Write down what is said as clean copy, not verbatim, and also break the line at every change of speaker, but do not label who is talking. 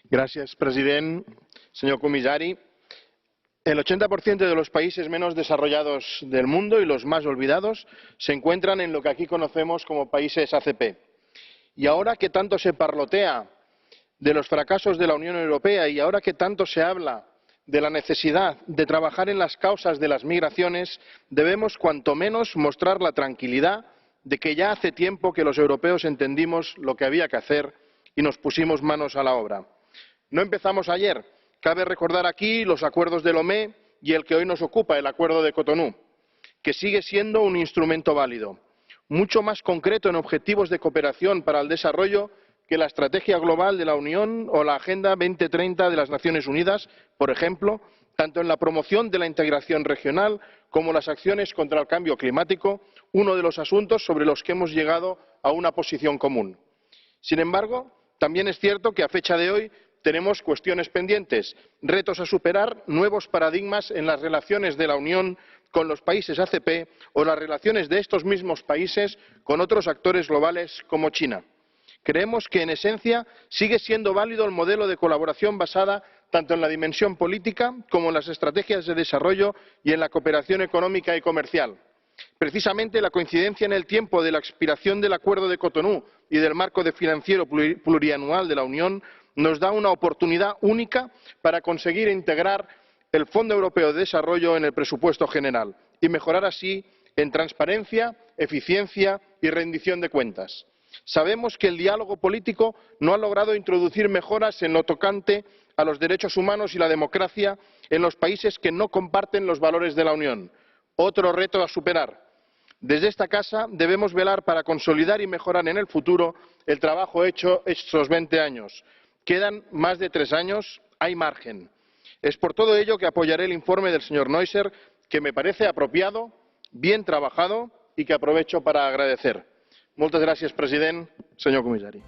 Gràcies, president. Señor comissari, el 80% de los países menos desarrollados del mundo y los más olvidados se encuentran en lo que aquí conocemos como países ACP. Y ahora que tanto se parlotea de los fracasos de la Unión Europea y ahora que tanto se habla de la necesidad de trabajar en las causas de las migraciones, debemos cuanto menos mostrar la tranquilidad de que ya hace tiempo que los europeos entendimos lo que había que hacer y nos pusimos manos a la obra. No empezamos ayer. Cabe recordar aquí los acuerdos de Lomé y el que hoy nos ocupa, el Acuerdo de Cotonú, que sigue siendo un instrumento válido, mucho más concreto en objetivos de cooperación para el desarrollo que la Estrategia Global de la Unión o la Agenda 2030 de las Naciones Unidas, por ejemplo, tanto en la promoción de la integración regional como las acciones contra el cambio climático, uno de los asuntos sobre los que hemos llegado a una posición común. Sin embargo, también es cierto que a fecha de hoy tenemos cuestiones pendientes, retos a superar, nuevos paradigmas en las relaciones de la Unión con los países ACP o las relaciones de estos mismos países con otros actores globales como China. Creemos que, en esencia, sigue siendo válido el modelo de colaboración basada tanto en la dimensión política como en las estrategias de desarrollo y en la cooperación económica y comercial. Precisamente la coincidencia en el tiempo de la expiración del Acuerdo de Cotonú y del marco financiero plurianual de la Unión nos da una oportunidad única para conseguir integrar el Fondo Europeo de Desarrollo en el presupuesto general y mejorar así en transparencia, eficiencia y rendición de cuentas. Sabemos que el diálogo político no ha logrado introducir mejoras en lo tocante a los derechos humanos y la democracia en los países que no comparten los valores de la Unión. Otro reto a superar. Desde esta casa debemos velar para consolidar y mejorar en el futuro el trabajo hecho estos 20 años. Quedan más de 3 años, hay margen. Es por todo ello que apoyaré el informe del señor Neuser, que me parece apropiado, bien trabajado y que aprovecho para agradecer. Moltes gràcies, president, senyor comissari.